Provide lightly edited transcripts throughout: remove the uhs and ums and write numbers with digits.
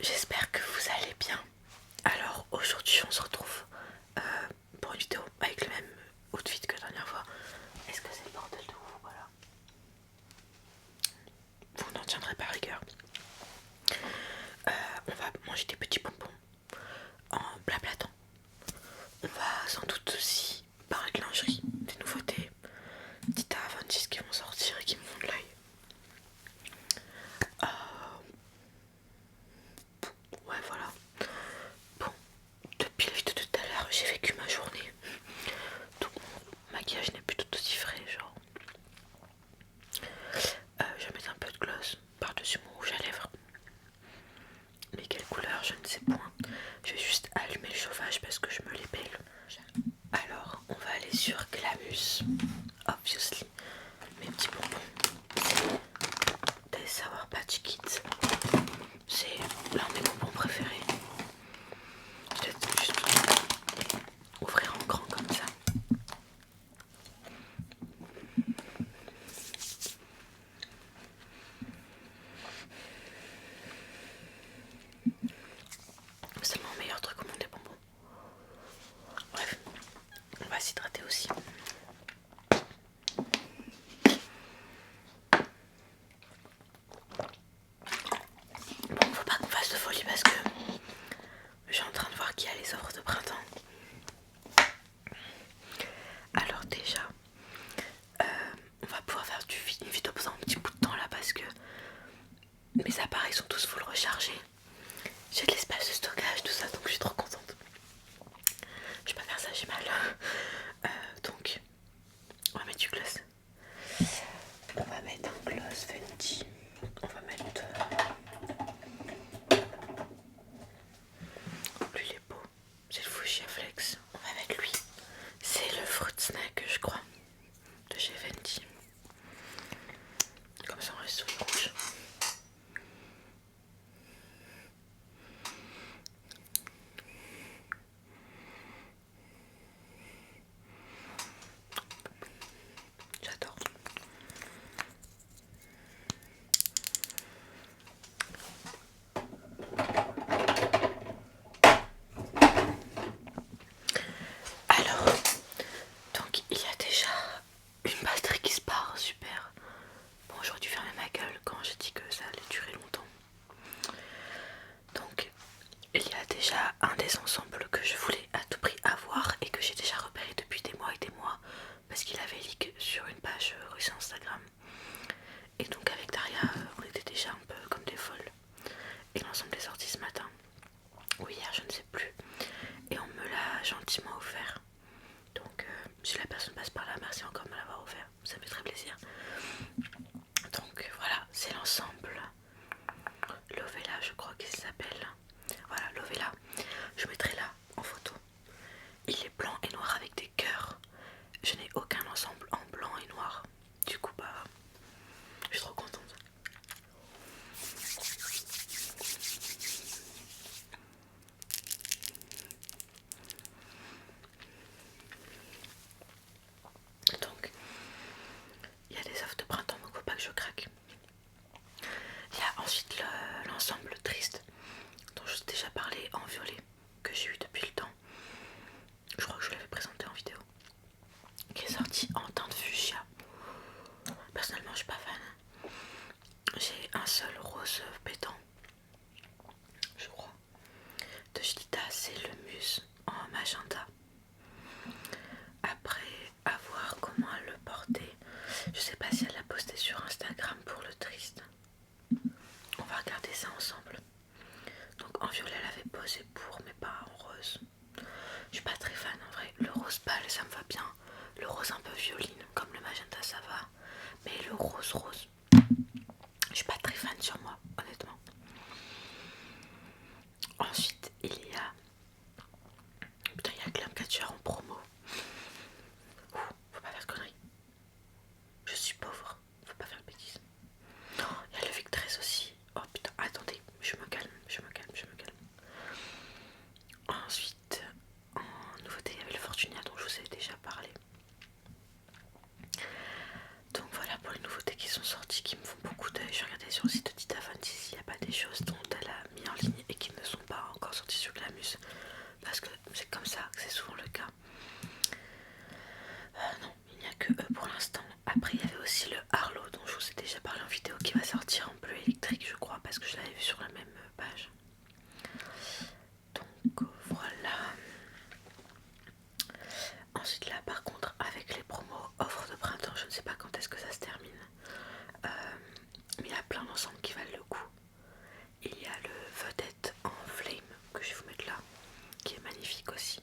j'espère que vous allez bien. Alors aujourd'hui on se retrouve pour une vidéo avec le même outfit que la dernière fois. Est-ce que c'est le bordel de vous? Voilà. Vous n'en tiendrez pas rigueur. On va manger des petits bonbons en blablatant. On va sans doute aussi parler de lingerie, des nouveautés, Tita Aventis qui vont sortir et qui me font de l'œil. Ouais voilà. Bon, depuis la vidéo de tout à l'heure, j'ai vécu ma journée. Donc mon maquillage n'est plus tout aussi frais, genre. Je vais mettre un peu de gloss par-dessus mon rouge à lèvres. Mais quelle couleur, je ne sais point. Je vais juste allumer le chauffage parce que je me les pèle. Alors, on va aller sur Glamus. Obviously. Mes petits bonbons. Des Sour Patch Kids. C'est l'un de mes bonbons préférés. Je vais juste ouvrir en grand comme ça. C'est mon meilleur truc au monde, des bonbons. Bref, on va s'hydrater aussi. Bon, faut pas qu'on fasse de folie parce que je suis en train de voir qu'il y a les offres de printemps. Alors déjà, on va pouvoir faire une vidéo pendant un petit bout de temps là parce que mes appareils sont tous full rechargés. J'ai de l'espace de stockage, tout ça, donc je suis trop contente. Je vais pas faire ça, j'ai mal. Donc, on va mettre du gloss. On va mettre un gloss Fenty. On va mettre... lui il est beau. C'est le Fuchsia Flex. On va mettre lui. C'est le Fruit Snack, je crois, de chez Fenty. Comme ça on reste sur les rouges. J'adore. Alors, donc il y a déjà une batterie qui se part, super. Bon, j'aurais dû fermer ma gueule quand j'ai dit que ça allait durer longtemps. Donc, il y a déjà un des ensembles que je voulais à tout prix avoir et que j'ai déjà repéré depuis des mois et des mois parce qu'il avait leak sur une page russe Instagram. Et donc avec Daria, on était déjà un peu comme des folles. Et l'ensemble est sorti ce matin, ou hier, je ne sais plus. Et on me l'a gentiment offert. Donc si la personne passe par là, merci encore de me l'avoir offert, ça me fait très plaisir. Donc voilà, c'est l'ensemble Lovella, je crois qu'il s'appelle. Voilà, Lovella. Je mettrai là en photo. Il est blanc et noir avec des cœurs. Je n'ai aucun ensemble en blanc et noir. Du coup, bah, je suis trop contente. Donc, il y a des offres de printemps, donc faut pas que je craque. Il y a ensuite l'ensemble triste dont je vous ai déjà parlé en violet que j'ai eu depuis le temps. Je crois que je l'avais présenté en vidéo. Qui est sorti en teinte fuchsia. Personnellement, je suis pas fan. J'ai un seul rose pétant, je crois. De Gilita, c'est le muse en magenta. Après, à voir comment elle le portait. Je sais pas si elle l'a posté sur Instagram pour le triste. On va regarder ça ensemble. Donc en violet elle avait posé pour, mais pas en rose. Je suis pas très fan en vrai. Le rose pâle ça me va bien. Le rose un peu violine comme le magenta ça va. Mais le rose rose, je suis pas très fan sur moi honnêtement. Ensuite il y a... Putain il y a Glamcatcher en promo. Ouh, faut pas faire de conneries. Je suis pauvre, faut pas faire de bêtises. Il y a le Victress aussi. Oh putain, attendez, je me calme. Ensuite, en nouveauté, il y avait le Fortunia dont je vous ai déjà parlé. Donc voilà pour les nouveautés qui sont sorties en vidéo qui va sortir en bleu électrique, je crois, parce que je l'avais vu sur la même page. Donc voilà. Ensuite là par contre avec les promos offres de printemps, je ne sais pas quand est-ce que ça se termine. Mais il y a plein d'ensembles qui valent le coup. Il y a le vedette en flame que je vais vous mettre là, qui est magnifique aussi,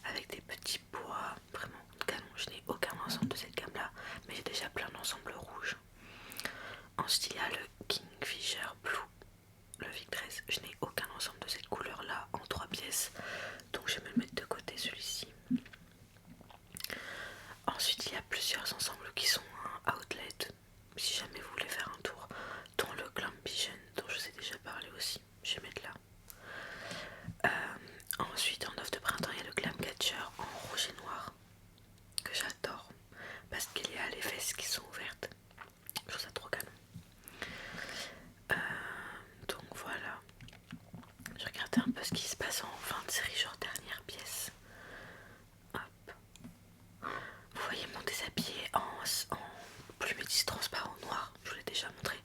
avec des petits bois vraiment canon. Je n'ai aucun ensemble de cette gamme là, mais j'ai déjà plein d'ensembles rouges. Ensuite il y a le Kingfisher Blue, le Vic 13. Je n'ai aucun ensemble de cette couleur là en 3 pièces, donc je vais me le mettre de côté celui-ci. Ensuite il y a plusieurs ensembles qui sont un outlet si jamais vous voulez faire un tour, dont le Glam Vision dont je vous ai déjà parlé aussi, je vais mettre là. Ensuite en offre de printemps il y a le Glam Catcher en rouge et noir que j'adore parce qu'il y a les fesses qui sont ouvertes, je trouve ça trop canon. Donc voilà, je regardais un peu ce qui se passe en fin de série, genre dernière pièce. Hop. Vous voyez mon déshabillé en plumétis transparent noir, je vous l'ai déjà montré.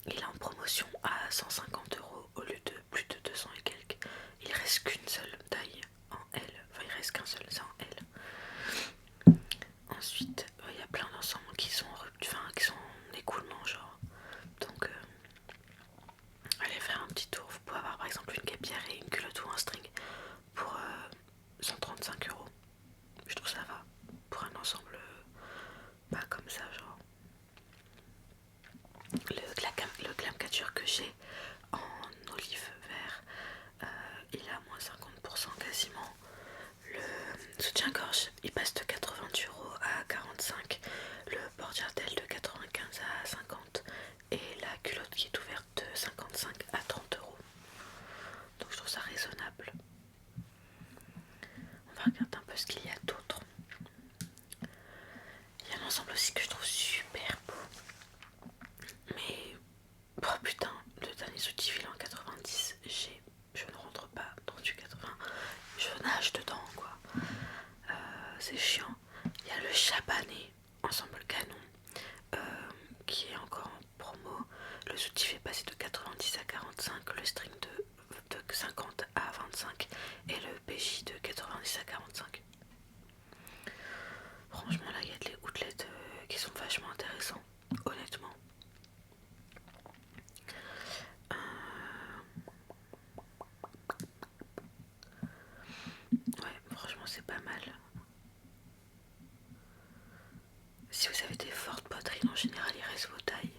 Il est en promotion à 150 € au lieu de plus de 200 et quelques. Il reste qu'une seule taille en L, enfin il reste qu'un seul, c'est en L. Ensuite il y a plein d'ensembles qui sont en écoulement genre. Donc allez faire un petit tour. Vous pouvez avoir par exemple une guêpière et une culotte ou un string pour 135 €. Je trouve ça va pour un ensemble pas comme ça genre. Le Glam Catcher que j'ai en olive vert, il est à moins 50% quasiment. Le soutien-gorge il passe de 90 € à 45, le porte-jartel de 95 à 50 et la culotte qui est ouverte de 55 à 30 €. Donc je trouve ça raisonnable. On va regarder un peu ce qu'il y a d'autre. Il y a un ensemble aussi que je trouve super beau. Mais oh putain, le dernier soutif il est en 90. Je ne rentre pas dans du 80. Je nage dedans quoi. C'est chiant. Il y a le Chabané ensemble canon qui est encore en promo. Le soutif est passé de 90 à 45, le string de 50 à 25 et le PJ de 90 à 45. Franchement là il y a des outlets qui sont vachement intéressants, honnêtement. Ouais, franchement c'est pas mal. Si vous avez des fortes poitrines, en général il reste vos tailles.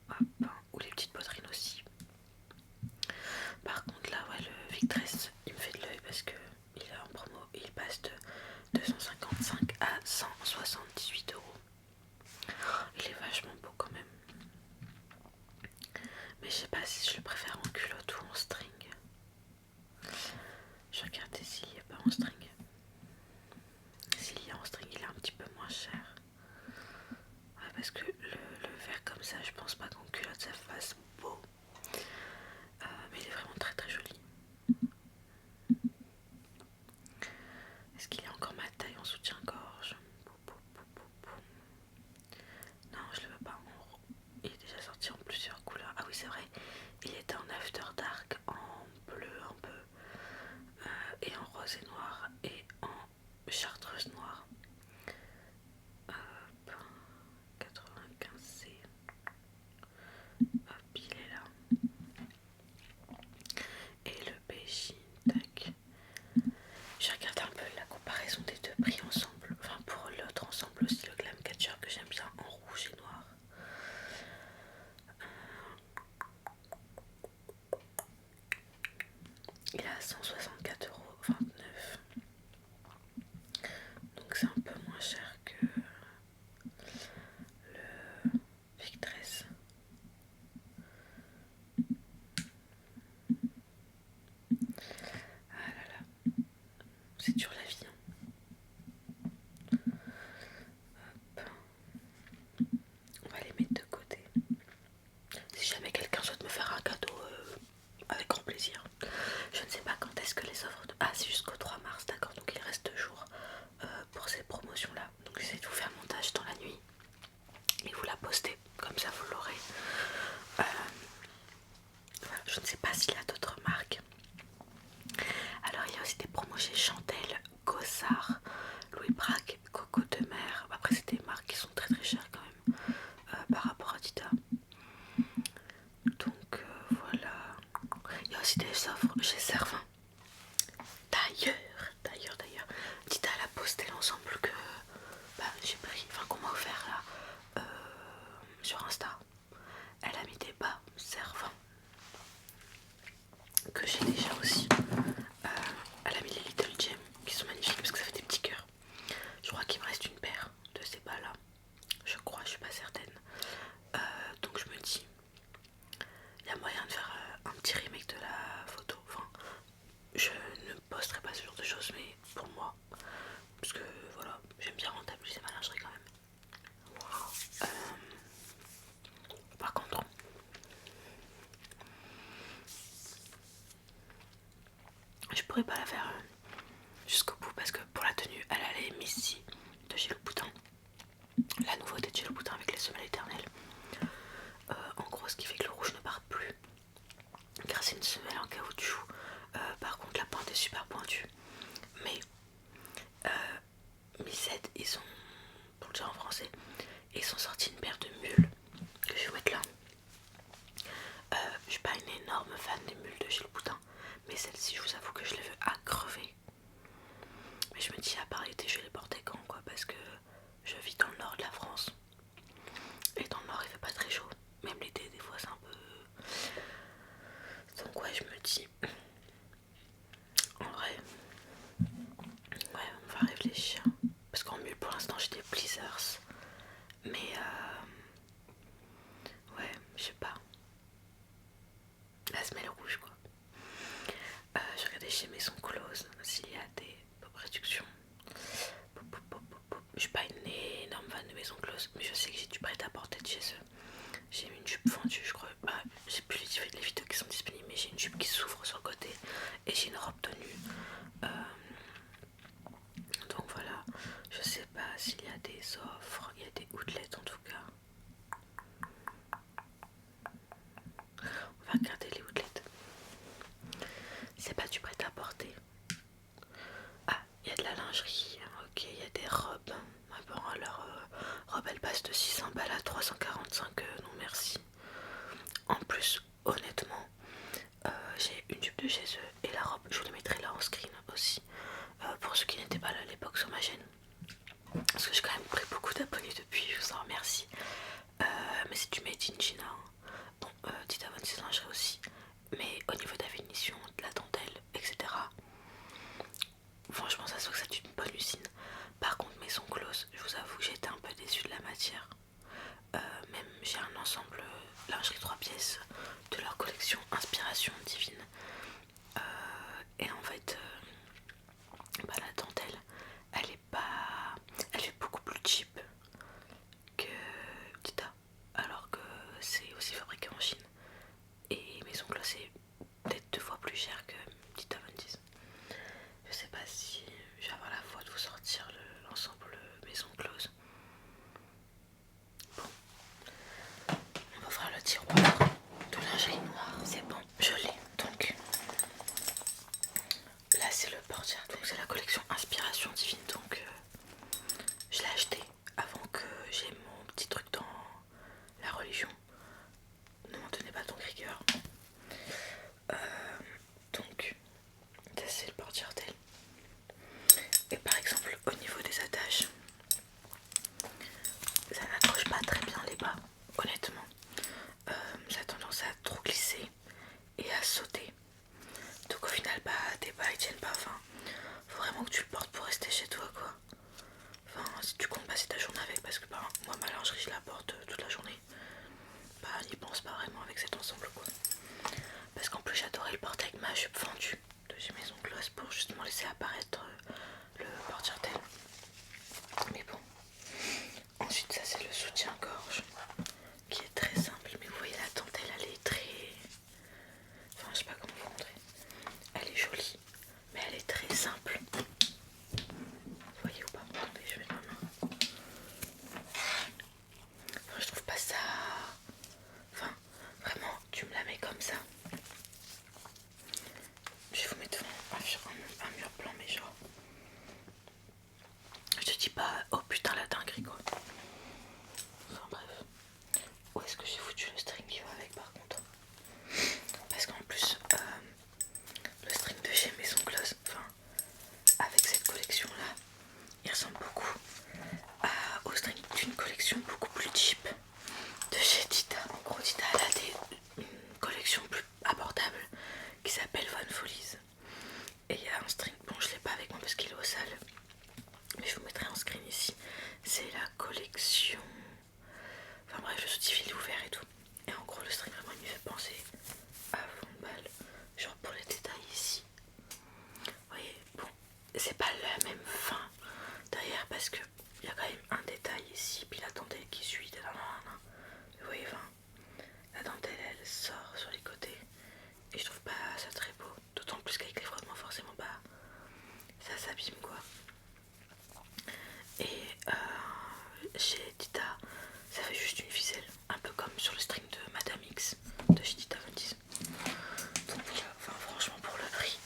Hop, ou les petites poitrines aussi. Par contre là, ouais, le Vic 13 il me fait de l'œil parce que il est en promo et il passe de 255 à 178 €. Il est vachement beau quand même. Mais je sais pas si je le préfère en culotte ou en string. Je regarde s'il n'y a pas en string. S'il y a en string, il est un petit peu moins cher. Ouais, parce que le vert comme ça, je pense pas qu'en culotte ça fasse beau. Mais il est vraiment très très joli. Est-ce qu'il y a encore ma taille en soutien-gorge? Non, je le veux pas en rouge. Il est déjà sorti en plusieurs couleurs. Ah oui, c'est vrai. Il était en After Dark, en bleu un peu, et en rose et noir, et en chartreuse noire. Hop, 95C. Hop, il est là. Et le PJ, tac. Je regarde un peu la comparaison des deux prix ensemble. Enfin, pour l'autre ensemble aussi, le Glam Catcher que j'aime bien en rouge et noir. Il est à 164,29 €. Donc c'est un peu moins cher que le Vic 13. Ah là là, c'est dur la vie. Hop. On va les mettre de côté. Si jamais quelqu'un souhaite me faire un cadeau, avec grand plaisir. Je ne sais pas quand est-ce que les offres de... Ah, c'est jusqu'au 3 mars, d'accord, donc il reste 2 jours pour ces promotions là. Donc j'essaie de vous faire le montage dans la nuit et poster, comme ça vous l'aurez. Euh, voilà, je ne sais pas s'il y a d'autres marques. Alors il y a aussi des promos chez Chantel, Gossard, Louis Braque, Coco de Mer. Après c'est des marques qui sont très très chères quand même par rapport à Dita. Donc voilà. Il y a aussi des offres chez Servin. D'ailleurs, Dita elle a posté l'ensemble que j'ai pris, enfin qu'on m'a offert là sur Insta. Elle a mis des bas Servin que j'ai déjà aussi. Elle a mis les Little Gems qui sont magnifiques parce que ça fait des petits cœurs. Je crois qu'il me reste une paire de ces bas là. Je crois, je suis pas certaine. Donc je me dis, il y a moyen de faire un petit remake de la photo. Enfin, je ne posterai pas ce genre de choses, mais pour moi, parce que voilà, j'aime bien rentabiliser ma lingerie quand même. Par contre, je pourrais pas la faire jusqu'au bout parce que pour la tenue, elle a les Missy de chez Louboutin. La nouveauté de chez Louboutin avec les semelles éternelles. En gros, ce qui fait que le rouge ne part plus car c'est une semelle en caoutchouc. Par contre, la pointe est super pointue. Mais Missette, ils ont, pour le dire en français, ils sont sortis une paire de mules que je vais vous mettre là. Je suis pas une énorme fan des mules de chez Louboutin, mais celle-ci, je vous avoue que je les veux à crever. Mais je me dis, à part l'été, je vais les porter quand quoi, parce que je vis dans le nord de la France. Et dans le nord, il fait pas très chaud. Même l'été, des fois, c'est un peu. Donc, ouais, je me dis. En vrai, ouais, on va réfléchir. Parce qu'en mule, pour l'instant, j'ai des Blizzards. Mais, ouais, je sais pas. La semelle rouge, quoi. Je regardais chez Maison Close s'il y a des réductions. Je suis pas une énorme fan de Maison Close, mais je sais que j'ai du prêt-à-porter de chez eux. J'ai une jupe fendue, je crois. J'ai plus les vidéos qui sont disponibles, mais j'ai une jupe qui s'ouvre sur le côté et j'ai une robe de nu. Donc voilà, je sais pas s'il y a des offres, il y a des outlets en tout cas. On va regarder les outlets. C'est pas du prêt-à-porter. Ah, il y a de la lingerie, ok, il y a des robes. Bon, alors, robe elle passe de 600 balles à 345, non merci. En plus, honnêtement, j'ai une jupe de chez eux et la robe, je vous les mettrai là en screen aussi. Pour ceux qui n'étaient pas là à l'époque sur ma chaîne. Parce que j'ai quand même pris beaucoup d'abonnés depuis, je vous en remercie. Mais c'est du made in China. Bon, Dita Von Teese lingerie aussi. Mais au niveau de la finition, de la dentelle, etc. Franchement, ça se voit que c'est une bonne usine. Par contre, Maison Close, je vous avoue que j'ai été un peu déçue de la matière. Même j'ai un ensemble lingerie 3 pièces de leur collection Inspiration Divine. Et en fait, la dentelle, elle est pas. Elle fait beaucoup plus cheap que Dita. Alors que c'est est-ce que j'ai foutu le string qui va avec par contre? Parce qu'en plus, le string de chez Maison Close, enfin, avec cette collection là, il ressemble beaucoup au string d'une collection beaucoup plus cheap de chez Tita. En gros, Tita elle a une collection plus abordable qui s'appelle Von Folies. Et il y a un string, bon je l'ai pas avec moi parce qu'il est au sale, mais je vous mettrai en screen ici. C'est la collection, enfin bref, le soutif il est ouvert et tout. Et en gros le string vraiment il me fait penser à fond de balle. Genre pour les détails ici, vous voyez, bon c'est pas la même fin derrière parce que il y a quand même un détail ici, puis la dentelle qui suit, vous voyez, enfin, la dentelle elle sort sur les côtés et je trouve pas ça très beau, d'autant plus qu'avec les frottements forcément bah ça s'abîme quoi. Et chez Tita ça fait juste une ficelle, un peu comme sur le string de Madame X de chez Tita 26. Donc enfin franchement pour le prix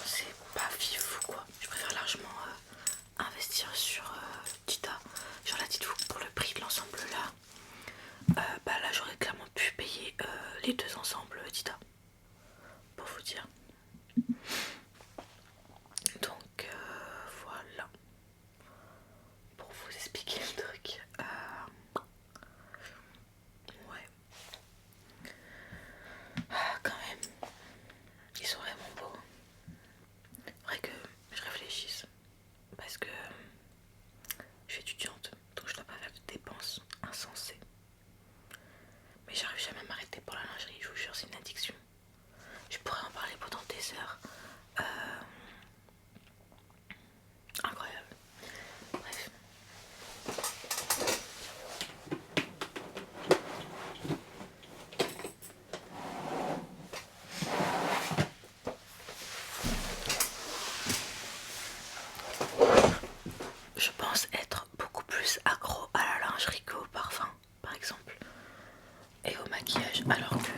c'est pas fifou quoi. Je préfère largement investir sur Tita. Genre là dites-vous pour le prix de l'ensemble là, bah là j'aurais clairement pu payer les deux ensembles Tita, pour vous dire. Donc voilà, pour vous expliquer le truc. Ouais. Ah, quand même, ils sont vraiment beaux. Faudrait que je réfléchisse parce que je suis étudiante donc je dois pas faire de dépenses insensées. Mais j'arrive jamais à m'arrêter pour la lingerie, je vous jure, c'est une addiction. Je pourrais en parler pendant des heures. Incroyable. Bref. Je pense être beaucoup plus accro à la lingerie qu'au parfum, par exemple, et au maquillage, alors que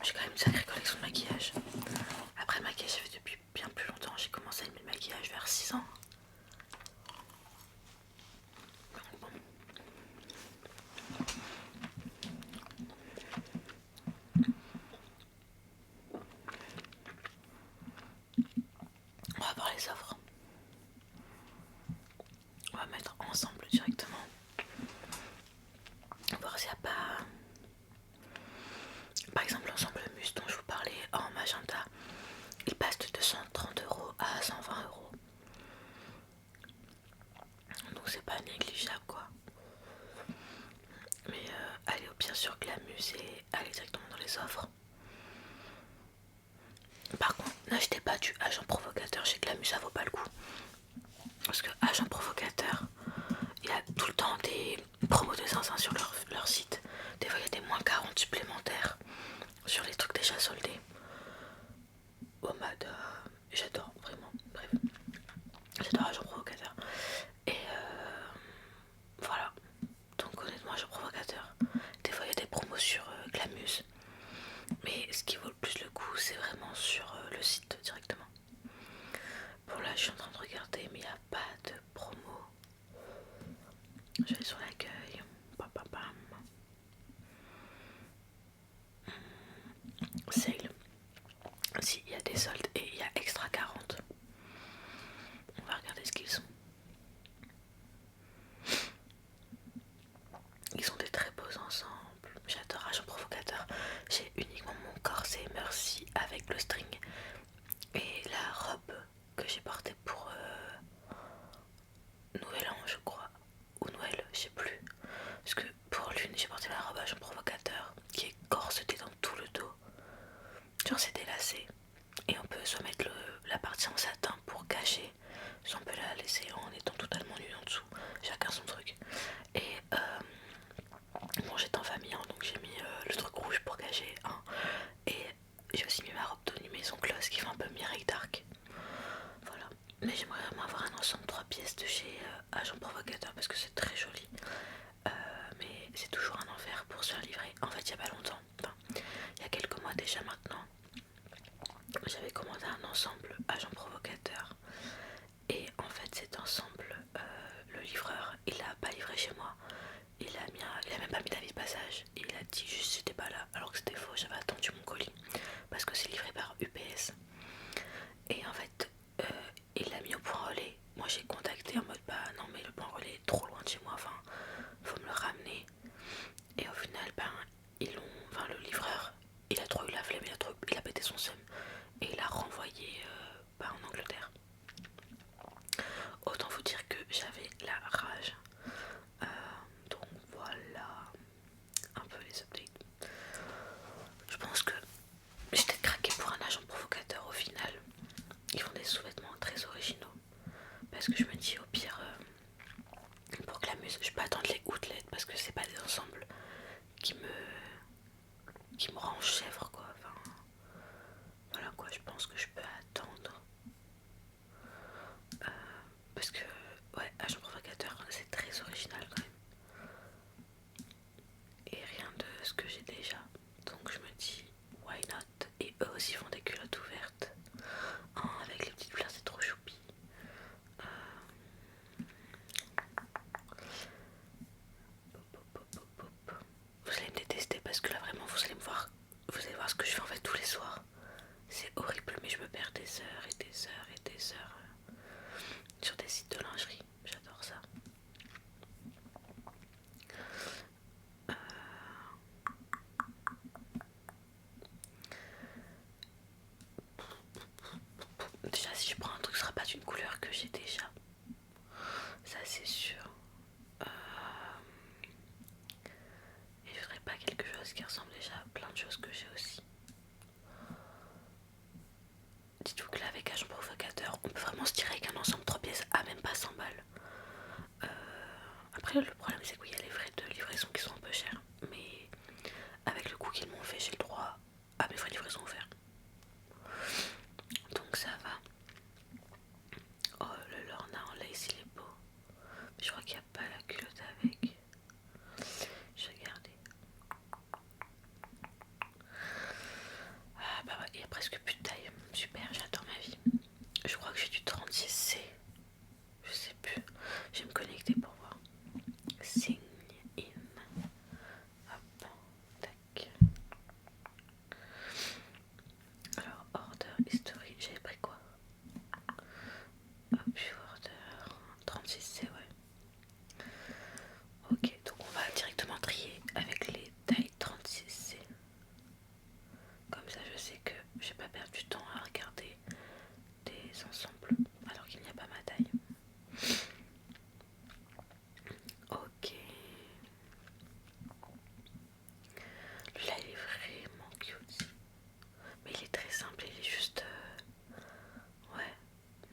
j'ai quand même une sacrée collection de maquillage. Après, le maquillage, ça fait depuis bien plus longtemps. J'ai commencé à aimer le maquillage vers 6 ans. Bon. On va voir les offres. On va mettre ensemble directement. Voir s'il n'y a pas... Par exemple, l'ensemble Muse dont je vous parlais en magenta, il passe de 230 € à 120 €. Donc c'est pas négligeable quoi. Mais allez au pire sur Glamus et allez directement dans les offres. Par contre, n'achetez pas du agent provocateur chez Glamus, ça vaut pas le coup. Parce que agent provocateur, il y a tout le temps des promos de zinzin sur leur site. Des fois il y a des moins 40 supplémentaires sur les trucs déjà soldés. Oh mad, j'adore vraiment, bref. J'adore agent provocateur. Et voilà. Donc honnêtement agent provocateur. Des fois il y a des promos sur Glamus. Mais ce qui vaut le plus le coup c'est vraiment sur le site directement. Bon là je suis en train de regarder mais il n'y a pas de promo. Je vais sur l'accueil. Pam pam pam. Sale. Si, il y a des soldes et il y a extra 40. On va regarder ce qu'ils ont. Ils ont des très beaux ensembles. J'adore agent provocateur. J'ai uniquement mon corset Merci avec le string et la robe que j'ai portée pour Nouvel An je crois. Ou Noël, je sais plus. Parce que pour l'une j'ai porté la robe agent provocateur qui est corsetée dans tout le dos. Genre c'est délacé. Et on peut soit mettre la partie en satin pour cacher, soit on peut la laisser en étant totalement nue en dessous. Chacun son truc. Et bon j'étais en famille hein, donc j'ai mis le truc rouge pour cacher hein. Et j'ai aussi mis ma robe de nuit Maison Close qui fait un peu Mireille Dark. Voilà. déjà si je prends un truc ce sera pas d'une couleur que j'ai déjà, ça c'est sûr. Et je voudrais pas quelque chose qui ressemble déjà à plein de choses que j'ai aussi. Dites-vous que là avec agent provocateur on peut vraiment se tirer avec un ensemble 3 pièces à même pas 100 balles. Après le problème c'est qu'il y a les frais de livraison qui sont un peu chers, mais avec le coût qu'ils m'ont fait j'ai le droit à mes frais de livraison offerts. Donc ça va. Oh le Lorna en lace il est beau. Mais je crois qu'il n'y a pas la culotte avec. Je vais regarder. Ah bah ouais, il y a presque plus de taille. Super, j'adore ma vie. Je crois que j'ai du 36C. Je sais plus. Je vais me connecter pour voir. Sign in. Hop, tac. Alors, order history, j'avais pris quoi? Hop, order 36C, ouais. Ok, donc on va directement trier avec les tailles 36C. Comme ça, je sais que je vais pas perdre du temps à regarder des ensembles alors qu'il n'y a pas ma taille. Ok. Lui là il est vraiment cute. Mais il est très simple, il est juste ouais,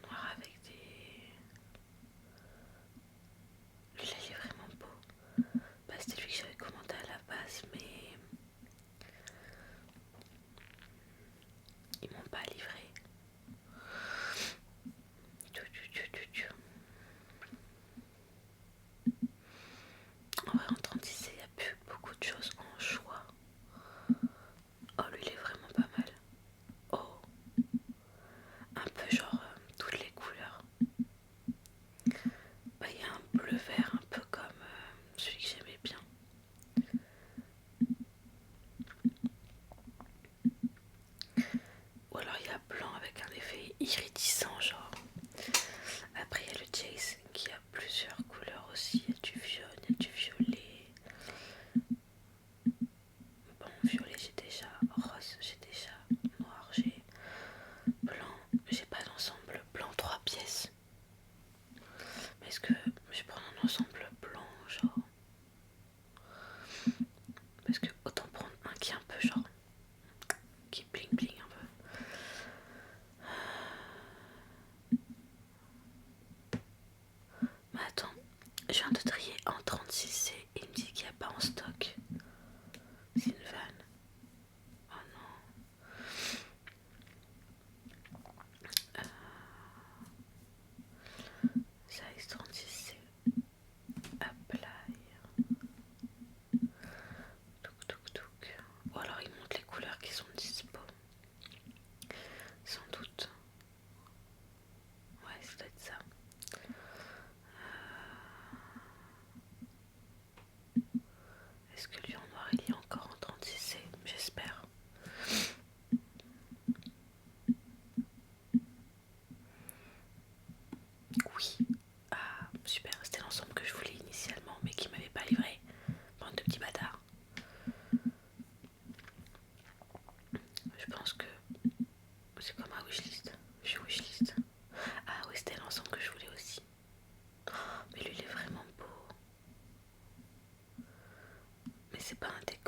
noir avec des... Lui là il est vraiment beau. Bah c'était lui que j'avais commandé à la base mais ils m'ont pas livré. En vrai en 36 il n'y a plus beaucoup de choses en choix. Oh lui il est vraiment pas mal. Oh, un peu genre toutes les couleurs. Bah il y a un bleu vert un peu comme celui que j'aimais bien. Ou alors il y a blanc avec un effet iridissant genre. Après il y a le Chase qui a plusieurs couleurs aussi. Il y a du jaune, il y a du violet. Bon violet j'ai déjà, rose j'ai déjà, noir j'ai, blanc j'ai pas d'ensemble blanc 3 pièces. Mais est-ce que je vais prendre un ensemble blanc genre? Parce que autant prendre un qui est un peu genre, qui bling bling un peu. Mais attends, je viens de trier en 36C et il me dit qu'il n'y a pas en stock. C'est une vanne. Oh non. Size 36C. Apply. Touk touk touk. Ou alors il montre les couleurs qui sont dispo. Sans doute. Ouais, ça doit être ça. Est-ce que lui en noir il y a encore en 36C? J'espère. Oui. Ah, super. C'était l'ensemble que je voulais initialement, mais qui m'avait pas livré. Bande de petits bâtards. Je pense que c'est comme un wishlist. Je suis wishlist. Ah oui, c'était l'ensemble que je voulais aussi. Oh, mais lui, il est vraiment beau. Mais c'est pas un déco.